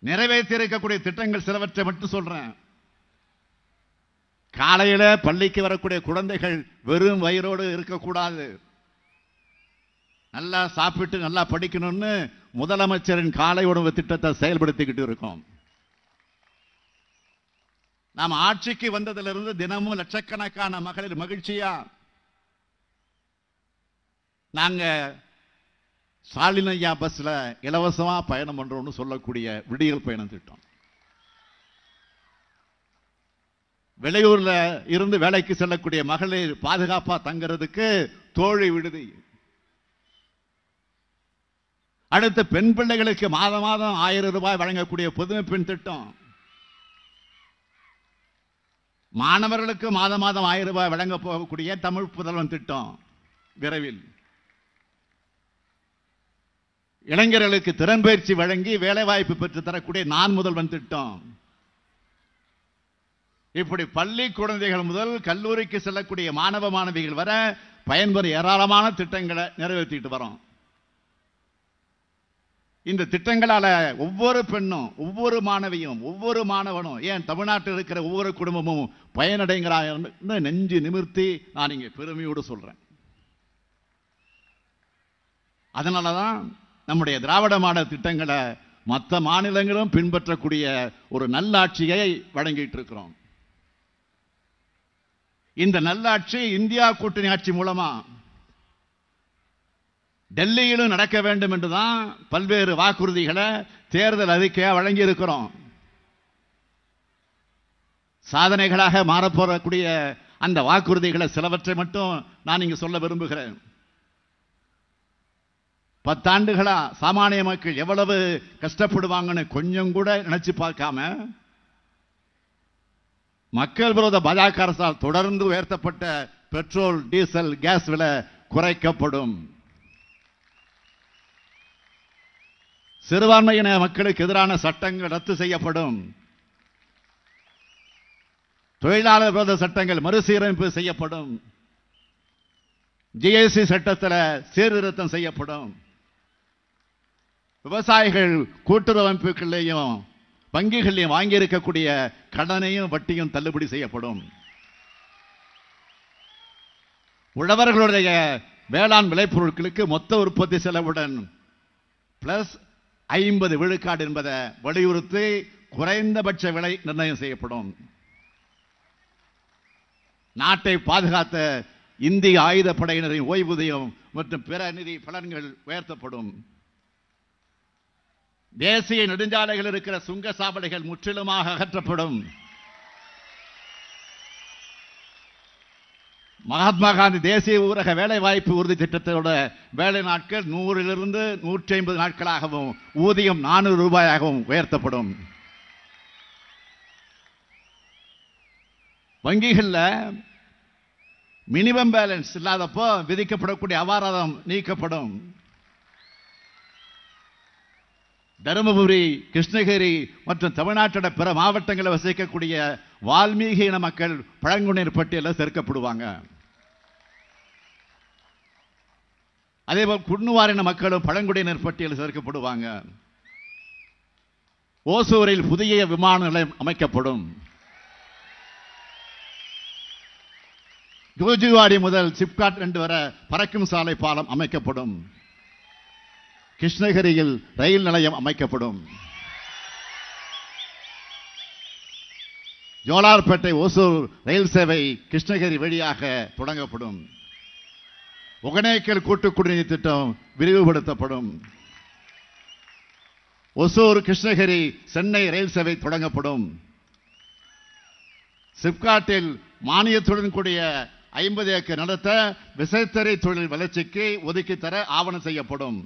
நிறைவேற்றியிருக்கக்கூடிய திட்டங்கள் சிலவற்றை மட்டும் சொல்றேன். காலையில பள்ளிக்கு வரக்கூடிய குழந்தைகள் வெறும் வயிறோடு இருக்கக்கூடாது, நல்லா சாப்பிட்டு நல்லா படிக்கணும்னு முதலமைச்சரின் காலை உணவு திட்டத்தை செயல்படுத்திக்கிட்டு இருக்கோம். நாம் ஆட்சிக்கு வந்ததிலிருந்து தினமும் லட்சக்கணக்கான மகளிர் மகிழ்ச்சியா நாங்க ஸ்டாலின் ஐயா பஸ்ல இலவசமா பயணம் பண்றோம்னு சொல்லக்கூடிய விடியல் பயணம் திட்டம். வெளியூர்ல இருந்து வேலைக்கு செல்லக்கூடிய மகளிர் பாதுகாப்பா தங்கிறதுக்கு தோழி விடுதி. அடுத்து பெண் பிள்ளைகளுக்கு மாதம் 1000 ரூபாய் வழங்கக்கூடிய புதுமை பெண் திட்டம். மாணவர்களுக்கு மாதம் 1000 ரூபாய் வழங்க போகக்கூடிய தமிழ் புதல்வன் திட்டம் விரைவில். இளைஞர்களுக்கு திறன் பயிற்சி வழங்கி வேலை வாய்ப்பு பெற்று தரக்கூடிய நான் முதல்வன் திட்டம். இப்படி பள்ளி குழந்தைகள் முதல் கல்லூரிக்கு செல்லக்கூடிய மாணவ மாணவிகள் வர பயன்பெறும் ஏராளமான திட்டங்களை நிறைவேற்றிட்டு வரோம். இந்த திட்டங்களால ஒவ்வொரு பெண்ணும், ஒவ்வொரு மாணவியும், ஒவ்வொரு மாணவனும், ஏன் தமிழ்நாட்டில் இருக்கிற ஒவ்வொரு குடும்பமும் பயனடைங்கிறாங்க நெஞ்சு நிமிர்த்தி நான் இங்கே பெருமையோடு சொல்றேன். அதனாலதான் நம்முடைய திராவிட மாடல் திட்டங்களை மற்ற மாநிலங்களும் பின்பற்றக்கூடிய ஒரு நல்லாட்சியை வழங்கிட்டு இருக்கிறோம். இந்த நல்லாட்சி இந்தியா கூட்டணி ஆட்சி மூலமா டெல்லியிலும் நடக்க வேண்டும் என்றுதான் பல்வேறு வாக்குறுதிகளை தேர்தல் அறிக்கையா வழங்கி இருக்கிறோம். சாதனைகளாக மாறப்போறக்கூடிய அந்த வாக்குறுதிகளை சிலவற்றை மட்டும் நான் இங்கு சொல்ல விரும்புகிறேன். 10 ஆண்டுகளா சாமானிய மக்கள் எவ்வளவு கஷ்டப்படுவாங்கன்னு கொஞ்சம் கூட நினைச்சு பார்க்காம மக்கள் விரோத பாஜக அரசால் தொடர்ந்து உயர்த்தப்பட்ட பெட்ரோல், டீசல், கேஸ் விலை குறைக்கப்படும். சிறுபான்மையின மக்களுக்கு எதிரான சட்டங்கள் ரத்து செய்யப்படும். தொழிலாளர் விரோத சட்டங்கள் மறுசீரமைப்பு செய்யப்படும். ஜிஎஸ்டி சட்டத்தில் சீர்திருத்தம் செய்யப்படும். விவசாயிகள் கூட்டுறவு அமைப்புகளையும் வங்கிகளையும் வாங்கியிருக்கக்கூடிய கடனையும் வட்டியும் தள்ளுபடி செய்யப்படும். உழவர்களுடைய வேளாண் விளைபொருட்களுக்கு மொத்த உற்பத்தி செலவுடன் பிளஸ் 50 விழுக்காடு என்பதை வலியுறுத்தி குறைந்தபட்ச விலை நிர்ணயம் செய்யப்படும். நாட்டை பாதுகாத்த இந்திய ஆயுதப்படையினரின் ஓய்வூதியம் மற்றும் பிற நிதி பலன்கள் உயர்த்தப்படும். தேசிய நெடுஞ்சாலைகள் இருக்கிற சுங்க சாவடிகள் முற்றிலுமாக அகற்றப்படும். மகாத்மா காந்தி தேசிய ஊரக வேலை வாய்ப்பு உறுதி திட்டத்தோட வேலை நாட்கள் 100 to 150 நாட்களாகவும் ஊதியம் 400 ரூபாயாகவும் உயர்த்தப்படும். வங்கிகளில் மினிமம் பேலன்ஸ் இல்லாதப்போ விதிக்கப்படக்கூடிய அபராதம் நீக்கப்படும். தருமபுரி, கிருஷ்ணகிரி மற்றும் தமிழ்நாட்டோட பிற மாவட்டங்களில் வசிக்கக்கூடிய வால்மீகி இன மக்கள் பழங்குடியினர் பட்டியலில் சேர்க்கப்படுவாங்க. அதேபோல் குன்னுவாரின மக்களும் பழங்குடியினர் பட்டியலில் சேர்க்கப்படுவாங்க. ஓசூரில் புதிய விமான நிலையம் அமைக்கப்படும். ஜோஜிவாடி முதல் சிப்காட் 2 வரை பறக்கும் சாலை பாலம் அமைக்கப்படும். கிருஷ்ணகிரியில் ரயில் நிலையம் அமைக்கப்படும். ஜோலார்பேட்டை ஓசூர் ரயில் சேவை கிருஷ்ணகிரி வழியாக தொடங்கப்படும். ஒகனேக்கல் கூட்டு குடிநீர் திட்டம் விரிவுபடுத்தப்படும். ஒசூர், கிருஷ்ணகிரி, சென்னை ரயில் சேவை தொடங்கப்படும். சிப்காட்டில் மானியத்துடன் கூடிய 50 ஏக்கர் நிலத்த விசைத்தறி தொழில் வளர்ச்சிக்கு ஒதுக்கி தர ஆவணம் செய்யப்படும்.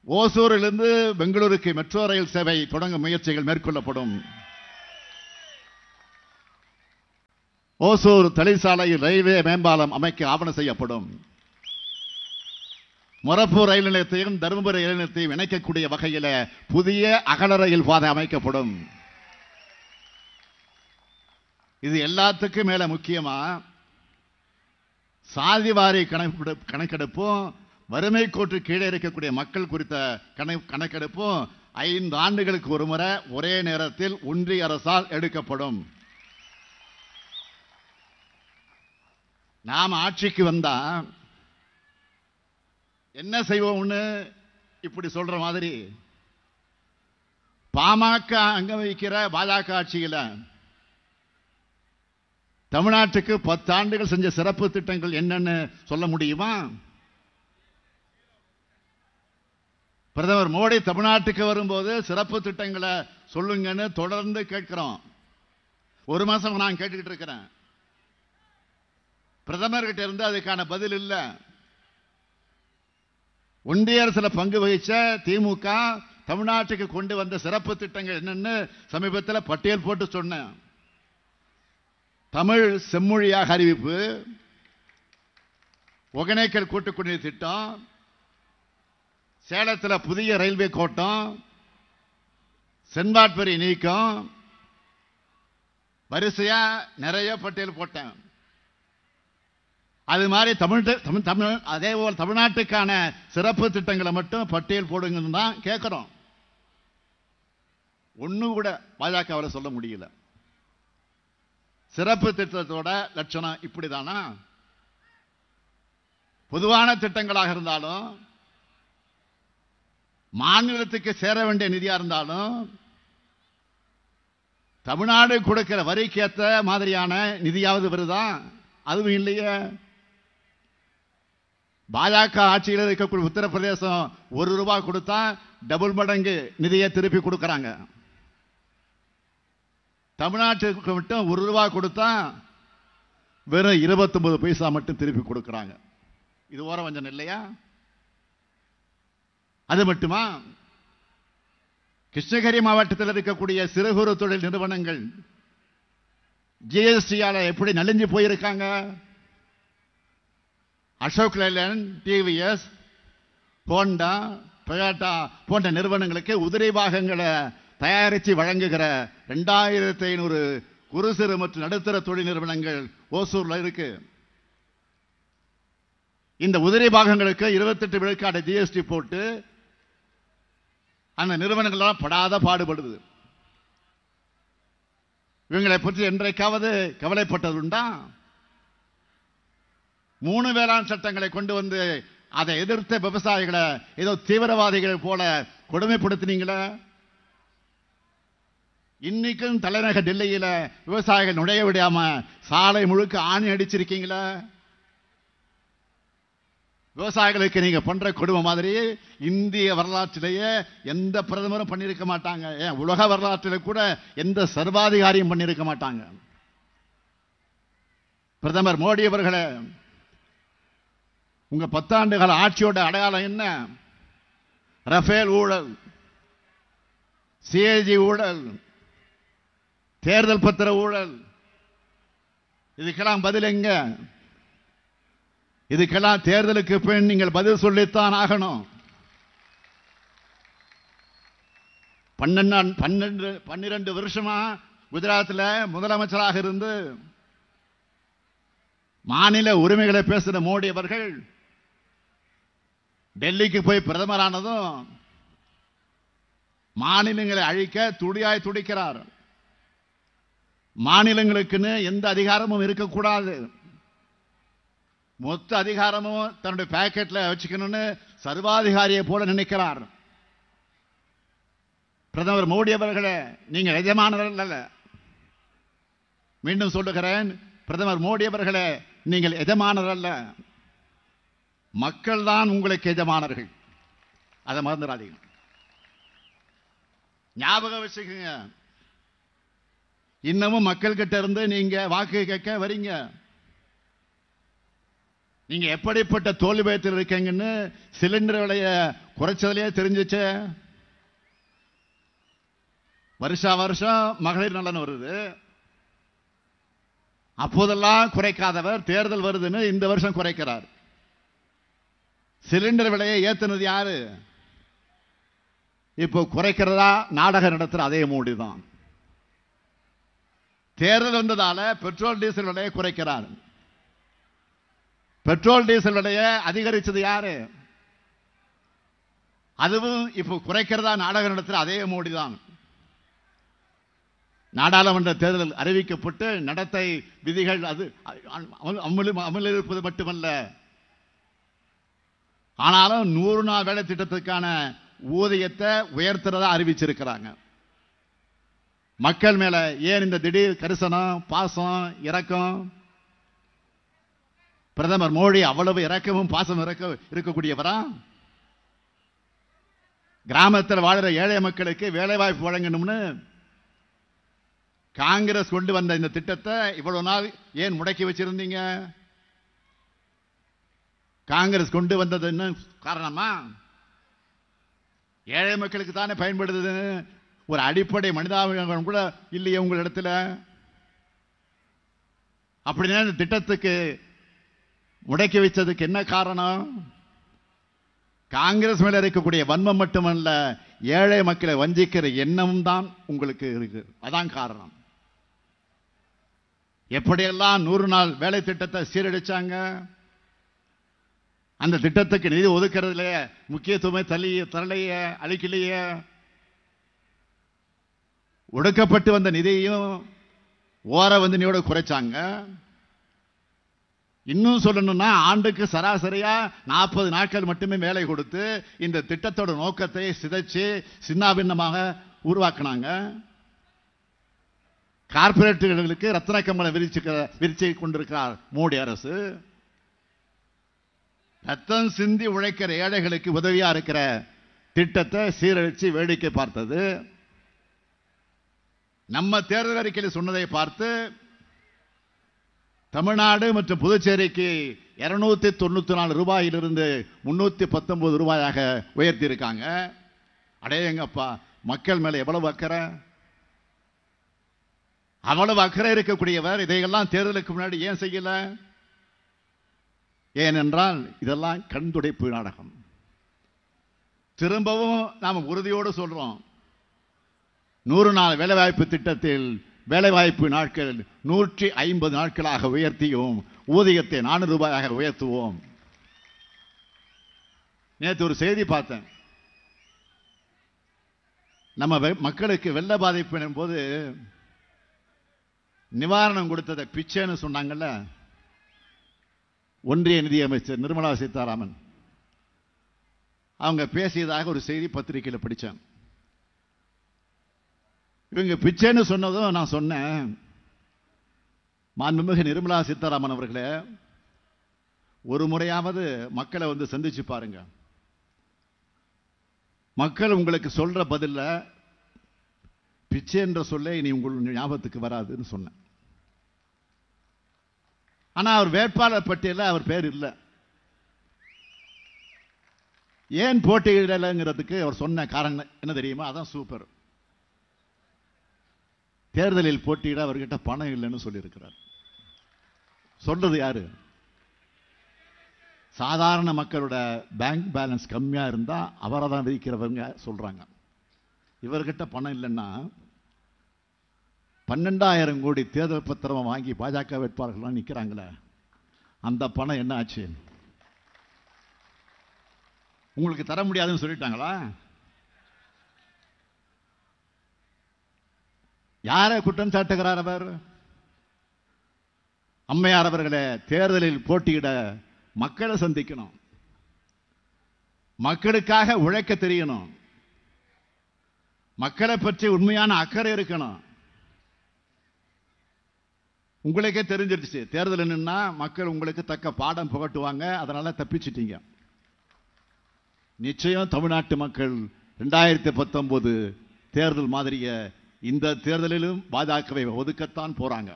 ஓசூரிலிருந்து பெங்களூருக்கு மெட்ரோ ரயில் சேவை தொடங்க முயற்சிகள் மேற்கொள்ளப்படும். ஓசூர் தொழிற்சாலையில் ரயில்வே மேம்பாலம் அமைக்க ஆவணம் செய்யப்படும். மொரப்பூர் ரயில் நிலையத்தையும் தருமபுரி ரயில் நிலையத்தையும் இணைக்கக்கூடிய வகையில் புதிய அகல ரயில் பாதை அமைக்கப்படும். இது எல்லாத்துக்கும் மேல முக்கியமா சாதிவாரி கணக்கெடுப்பும் வறுமை கோட்டு கீழே இருக்கக்கூடிய மக்கள் குறித்த கணக்கெடுப்பும் 5 ஆண்டுகளுக்கு ஒரு முறை ஒரே நேரத்தில் ஒன்றிய அரசால் எடுக்கப்படும். நாம் ஆட்சிக்கு வந்தா என்ன செய்வோம்னு இப்படி சொல்ற மாதிரி பாமக அங்க வைக்கிற பாஜக ஆட்சியில தமிழ்நாட்டுக்கு 10 ஆண்டுகள் செஞ்ச சிறப்பு திட்டங்கள் என்னன்னு சொல்ல முடியுமா? பிரதமர் மோடி தமிழ்நாட்டுக்கு வரும்போது சிறப்பு திட்டங்களை சொல்லுங்கன்னு தொடர்ந்து கேட்கிறோம். 1 மாசம் நான் கேட்டுக்கிட்டு இருக்கிறேன். பிரதமர்கிட்ட இருந்து அதுக்கான பதில் இல்லை. ஒன்றிய அரசுல பங்கு வகிச்ச திமுக தமிழ்நாட்டுக்கு கொண்டு வந்த சிறப்பு திட்டங்கள் என்னன்னு சமீபத்தில் பட்டியல் போட்டு சொன்னேன். தமிழ் செம்மொழியாக அறிவிப்பு, ஒகனேக்கல் கூட்டு குடிநீர் திட்டம், சேலத்தில் புதிய ரயில்வே கோட்டம், சென்பாட் வரி நீக்கம், வரிசையா நிறைய பட்டியல் போட்டேன். அது மாதிரி அதே போல் தமிழ்நாட்டுக்கான சிறப்பு திட்டங்களை மட்டும் பட்டியல் போடுங்கன்னு தான் கேட்கிறோம். ஒன்னும் கூட பாஜகவில் சொல்ல முடியல. சிறப்பு திட்டத்தோட லட்சணம் இப்படிதானா? பொதுவான திட்டங்களாக இருந்தாலும் மாநிலத்துக்கு சேர வேண்டிய நிதியா இருந்தாலும் தமிழ்நாடு கொடுக்கிற வரிக்கு ஏற்ற மாதிரியான நிதியாவது வருதா? அதுவும் இல்லையே. பாஜக ஆட்சியில் இருக்கக்கூடிய உத்தரப்பிரதேசம் ₹1 கொடுத்தா டபுள் மடங்கு நிதியை திருப்பி கொடுக்கறாங்க. தமிழ்நாட்டுக்கு மட்டும் ₹1 கொடுத்தா வெறும் 29 பைசா மட்டும் திருப்பி கொடுக்கறாங்க. இது ஓரவஞ்சம் இல்லையா? அது மட்டுமா, கிருஷ்ணகிரி மாவட்டத்தில் இருக்கக்கூடிய சிறு குறு தொழில் நிறுவனங்கள் ஜிஎஸ்டியால எப்படி நலிஞ்சு போயிருக்காங்க? அசோக் லேலண்ட், டிவிஎஸ், ஹோண்டா, டொயோட்டா போன்ற நிறுவனங்களுக்கு உதிரி பாகங்களை தயாரித்து வழங்குகிற 2500 குறு சிறு மற்றும் நடுத்தர தொழில் நிறுவனங்கள் ஓசூர்ல இருக்கு. இந்த உதிரி பாகங்களுக்கு 28 விழுக்காடு ஜிஎஸ்டி போட்டு அந்த நிறுவனங்கள் படாத பாடுபடுது. இவங்களை பற்றி என்றைக்காவது கவலைப்பட்டதுண்டா? 3 வேளாண் சட்டங்களை கொண்டு வந்து அதை எதிர்த்த விவசாயிகளை ஏதோ தீவிரவாதிகள் போல கொடுமைப்படுத்தினீங்களே. இன்னைக்கும் தலைநகர் டெல்லியில விவசாயிகள் நுழைய விடாம சாலை முழுக்க ஆணி அடிச்சிருக்கீங்களா? விவசாயிகளுக்கு நீங்க பண்ற கொடுமை மாதிரி இந்திய வரலாற்றிலேயே எந்த பிரதமரும் பண்ணிருக்க மாட்டாங்க. ஏன் உலக வரலாற்றில் கூட எந்த சர்வாதிகாரியும் பண்ணிருக்க மாட்டாங்க. பிரதமர் மோடி அவர்களே, உங்க 10 ஆண்டுகால ஆட்சியோட அடையாளம் என்ன? ரஃபேல் ஊழல், சிஏஜி ஊழல், தேர்தல் பத்திர ஊழல். இதுக்கெல்லாம் பதில் எங்க? இதுக்கெல்லாம் தேர்தலுக்கு பின் நீங்கள் பதில் சொல்லித்தான் ஆகணும். 12 வருஷமா குஜராத்தில் முதலமைச்சராக இருந்து மாநில உரிமைகளை பேசின மோடி அவர்கள் டெல்லிக்கு போய் பிரதமரானதும் மாநிலங்களை அழிக்க துடியாய் துடிக்கிறார். மாநிலங்களுக்குன்னு எந்த அதிகாரமும் இருக்கக்கூடாது, மொத்த அதிகாரமும் தன்னுடைய பாக்கெட்ல வச்சுக்கணும்னு சர்வாதிகாரியை போல நினைக்கிறார். பிரதமர் மோடி அவர்களே, நீங்கள் எஜமானர்கள் அல்ல. மீண்டும் சொல்லுகிறேன், பிரதமர் மோடி அவர்களே, நீங்கள் எஜமானர் அல்ல. மக்கள் தான் உங்களுக்கு எஜமானர்கள். அதை மறந்துடாதீங்க, ஞாபகம் வச்சுக்கோங்க. இன்னமும் மக்கள் கிட்ட இருந்து நீங்க வாக்கு கேட்க வரீங்க. நீங்க எப்படிப்பட்ட தோல்வி பயத்தில் இருக்கீங்கன்னு சிலிண்டர் விலைய குறைச்சதுலயே தெரிஞ்சிச்சு. வருஷா வருஷம் மகளிர் நலன் வருது, அப்போதெல்லாம் குறைக்காதவர் தேர்தல் வருதுன்னு இந்த வருஷம் குறைக்கிறார். சிலிண்டர் விலையை ஏத்துனது யாரு? இப்போ குறைக்கிறதா நாடகம் நடத்துற அதே மோடி தான். தேர்தல் வந்ததால பெட்ரோல் டீசல் விலையை குறைக்கிறார். பெட்ரோல் டீசல் விலையை அதிகரிச்சது யாரு? அதுவும் இப்போ குறைக்கிறதா நாடகம் நடத்துற அதே மோடி தான். நாடாளுமன்ற தேர்தல் அறிவிக்கப்பட்டு நடத்தை விதிகள் அது அமல் இருப்பது மட்டுமல்ல, ஆனாலும் 100 நாள் வேலை திட்டத்துக்கான ஊதியத்தை உயர்த்துறதா அறிவிச்சிருக்கிறாங்க. மக்கள் மேல ஏன் இந்த திடீர் கரிசனம், பாசம், இரக்கம்? பிரதமர் மோடி அவ்வளவு இரக்கமும் பாசம் இருக்கக்கூடியவரா? கிராமத்தில் வாழ்கிற ஏழை மக்களுக்கு வேலை வாய்ப்பு வழங்கணும்னு காங்கிரஸ் கொண்டு வந்த இந்த திட்டத்தை இவ்வளவு நாள் ஏன் முடக்கி வச்சிருந்தீங்க? காங்கிரஸ் கொண்டு வந்தது என்ன காரணமா? ஏழை மக்களுக்கு தானே பயன்படுது. ஒரு அடிப்படை மனிதாபிமானம் கூட இல்லையே உங்களிடத்துல. அப்படின்னா இந்த திட்டத்துக்கு முடக்கி வச்சதுக்கு என்ன காரணம்? காங்கிரஸ் மேல இருக்கக்கூடிய வன்மம் மட்டுமல்ல, ஏழை மக்களை வஞ்சிக்கிற எண்ணம் தான் உங்களுக்கு இருக்கு. அதான் காரணம். எப்படியெல்லாம் 100 நாள் வேலை திட்டத்தை சீரழிச்சாங்க. அந்த திட்டத்துக்கு நிதி ஒதுக்கிறதுல முக்கியத்துவமே தரலையே, அளிக்கலையே. ஒடுக்கப்பட்டு வந்த நிதியையும் ஓரவந்தனியோட குறைச்சாங்க. இன்னும் சொல்லணும்னா ஆண்டுக்கு சராசரியா 40 நாட்கள் மட்டுமே வேலை கொடுத்து இந்த திட்டத்தோட நோக்கத்தை சிதைச்சு சின்னாபின்னமாக உருவாக்கினாங்க. கார்பரேட்டுகளுக்கு ரத்ன கம்பளம் விரிச்சு கொண்டிருக்கிறார் மோடி அரசு. ரத்தம் சிந்தி உழைக்கிற ஏழைகளுக்கு உதவியா இருக்கிற திட்டத்தை சீரழிச்சு வேடிக்கை பார்த்தது. நம்ம தேர்தல் அறிக்கையில் சொன்னதை பார்த்து தமிழ்நாடு மற்றும் புதுச்சேரிக்கு 294 ரூபாயிலிருந்து 319 ரூபாயாக உயர்த்தி இருக்காங்க. அடேங்கப்பா, மக்கள் மேல எவ்வளவு அக்கறை! அவ்வளவு அக்கறை இருக்கக்கூடியவர் இதையெல்லாம் தேர்தலுக்கு முன்னாடி ஏன் செய்யல? ஏனென்றால் இதெல்லாம் கண்துடைப்பு நாடகம். திரும்பவும் நாம் உறுதியோடு சொல்றோம், 100 நாள் வேலைவாய்ப்பு திட்டத்தில் வேலைவாய்ப்பு நாட்கள் 150 நாட்களாக உயர்த்தியும் ஊதியத்தை 400 ரூபாயாக உயர்த்துவோம். நேற்று ஒரு செய்தி பார்த்தேன். நம்ம மக்களுக்கு வெள்ள பாதிப்பு போது நிவாரணம் கொடுத்ததை பிச்சைன்னு சொன்னாங்கல்ல, ஒன்றிய நிதியமைச்சர் நிர்மலா சீதாராமன் அவங்க பேசியதாக ஒரு செய்தி பத்திரிகையில் படித்தேன். இவங்க பிச்சைன்னு சொன்னதும் நான் சொன்னேன், மாண்புமிகு நிர்மலா சீதாராமன் அவர்களே, ஒரு முறையாவது மக்களை வந்து சந்திச்சு பாருங்க. மக்கள் உங்களுக்கு சொல்ற பதில்ல பிச்சை என்ற சொல்ல இனி உங்களுக்கு ஞாபகத்துக்கு வராதுன்னு சொன்னேன். ஆனா அவர் வேட்பாளர் பட்டியலில் அவர் பேர் இல்லை. ஏன் போட்டியிடலைங்கிறதுக்கு அவர் சொன்ன காரணம் என்ன தெரியுமா? அதான் சூப்பர். தேர்தலில் போட்டியிட அவர்கிட்ட பணம் இல்லைன்னு சொல்லியிருக்கிறார். சொல்றது யாரு? சாதாரண மக்களோட பேங்க் பேலன்ஸ் கம்மியா இருந்தா அவரை தான் விதிக்கிறவங்க சொல்றாங்க. இவர்கிட்ட பணம் இல்லைன்னா 12,000 கோடி தேர்தல் பத்திரம் வாங்கி பாஜக வேட்பாளர்கள் நிற்கிறாங்களே, அந்த பணம் என்ன ஆச்சு? உங்களுக்கு தர முடியாதுன்னு சொல்லிட்டாங்களா? யாரை குற்றம் சாட்டுகிறார் அவர்? அம்மையார் அவர்களே, தேர்தலில் போட்டியிட மக்களை சந்திக்கணும், மக்களுக்காக உழைக்க தெரியணும், மக்களை பற்றி உண்மையான அக்கறை இருக்கணும். உங்களுக்கே தெரிஞ்சிருச்சு, தேர்தல் நின்னா மக்கள் உங்களுக்கு தக்க பாடம் புகட்டுவாங்க, அதனால தப்பிச்சிட்டீங்க. நிச்சயம் தமிழ்நாட்டு மக்கள் 2019 தேர்தல் மாதிரிய இந்த தேர்தலிலும் பாஜகவை ஒதுக்கத்தான் போறாங்க.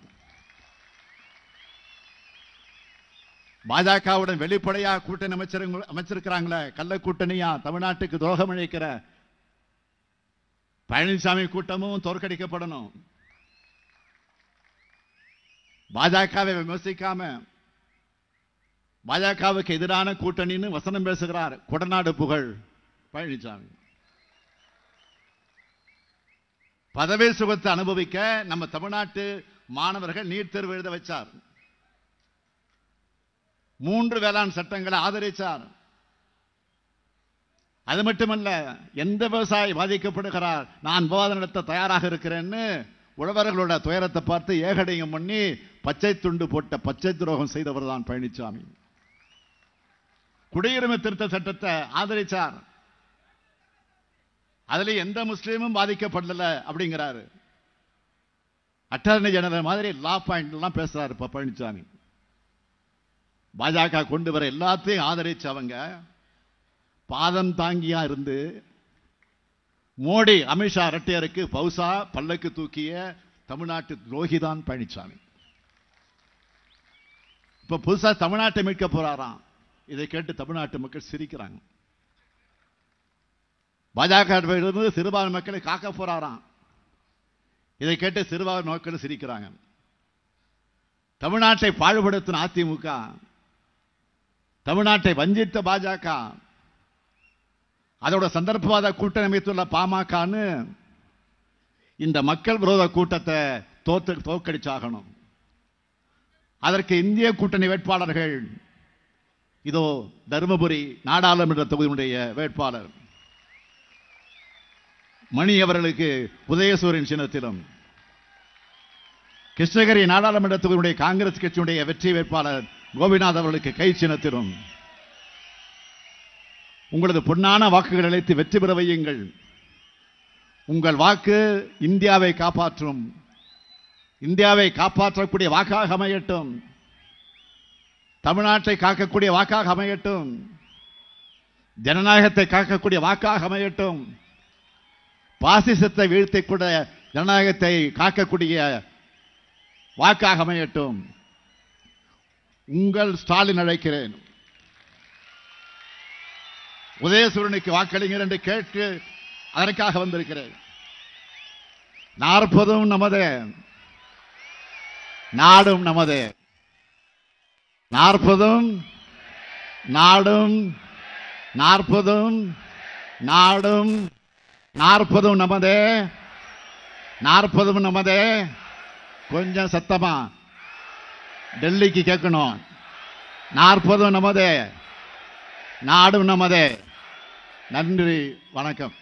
பாஜகவுடன் வெளிப்படையா கூட்டணி அமைச்சிருக்கிறாங்களே, கள்ள கூட்டணியா தமிழ்நாட்டுக்கு துரோகம் இழைக்கிற பழனிசாமி கூட்டமும் தோற்கடிக்கப்படணும். பாஜகவை விமர்சிக்காம பாஜகவுக்கு எதிரான கூட்டணின்னு வசனம் பேசுகிறார் கொடநாடு புகழ் பழனிசாமி. பதவி சுகத்தை அனுபவிக்க நம்ம தமிழ்நாட்டு மாணவர்கள் நீட் தேர்வு எழுத வச்சார். 3 வேளாண் சட்டங்களை ஆதரிச்சார். அது மட்டுமல்ல, எந்த விவசாயி பாதிக்கப்படுகிறார், நான் விவாதம் நடத்த தயாராக இருக்கிறேன்னு உழவர்களோட துயரத்தை பார்த்து ஏகடையும் பண்ணி பச்சை துண்டு போட்ட பச்சை துரோகம் செய்தவர் தான் பழனிசாமி. குடியுரிமை திருத்த சட்டத்தை ஆதரிச்சார். அதுல எந்த முஸ்லீமும் பாதிக்கப்படல அப்படிங்கிறாரு. அட்டர்னி ஜெனரல் மாதிரி லா பாயிண்ட் எல்லாம் பேசுறாரு இப்ப பழனிசாமி. பாஜக கொண்டு வர எல்லாத்தையும் ஆதரிச்சவங்க பாதம் தாங்கியா இருந்து மோடி அமித்ஷா ரெட்டையருக்கு பௌசா பல்லக்கு தூக்கிய தமிழ்நாட்டு துரோகிதான் பழனிசாமி. இப்ப புதுசா தமிழ்நாட்டை மீட்க போறாராம். இதை கேட்டு தமிழ்நாட்டு மக்கள் சிரிக்கிறாங்க. பாஜக சிறுபான்மை மக்களை காக்க போறாராம். இதை கேட்டு சிறுபான்மை மக்கள் சிரிக்கிறாங்க. தமிழ்நாட்டை பாழ்படுத்தின அதிமுக, தமிழ்நாட்டை வஞ்சித்த பாஜக, அதோட சந்தர்ப்பவாத கூட்டணி அமைத்துள்ள பாமகன்னு இந்த மக்கள் விரோத கூட்டத்தை தோற்கடிச்சாகணும். அதற்கு இந்திய கூட்டணி வேட்பாளர்கள் இதோ தருமபுரி நாடாளுமன்ற தொகுதியினுடைய வேட்பாளர் மணி அவர்களுக்கு உதயசூரியன் சின்னத்திலும், கிருஷ்ணகிரி நாடாளுமன்ற தொகுதியினுடைய காங்கிரஸ் கட்சியினுடைய வெற்றி வேட்பாளர் கோபிநாத் அவர்களுக்கு கை சின்னத்திலும் உங்களது பொன்னான வாக்குகள் அளித்து வெற்றி பெற வையுங்கள். உங்கள் வாக்கு இந்தியாவை காப்பாற்றும், இந்தியாவை காப்பாற்றக்கூடிய வாக்காக அமையட்டும். தமிழ்நாட்டை காக்கக்கூடிய வாக்காக அமையட்டும். ஜனநாயகத்தை காக்கக்கூடிய வாக்காக அமையட்டும். பாசிசத்தை வீழ்த்தக்கூட ஜனநாயகத்தை காக்கக்கூடிய வாக்காக அமையட்டும். உங்கள் ஸ்டாலின் அழைக்கிறேன். உதயசூரனுக்கு வாக்களிங்கள் என்று கேட்டு அதற்காக வந்திருக்கிறேன். 40 நமது, நாடும் நமது. 40 நாடும், 40 நாடும், 40 நமது, 40 நமது. கொஞ்சம் சத்தமா டெல்லிக்கு கேட்கணும். 40 நமது, நாடும் நமது. நன்றி, வணக்கம்.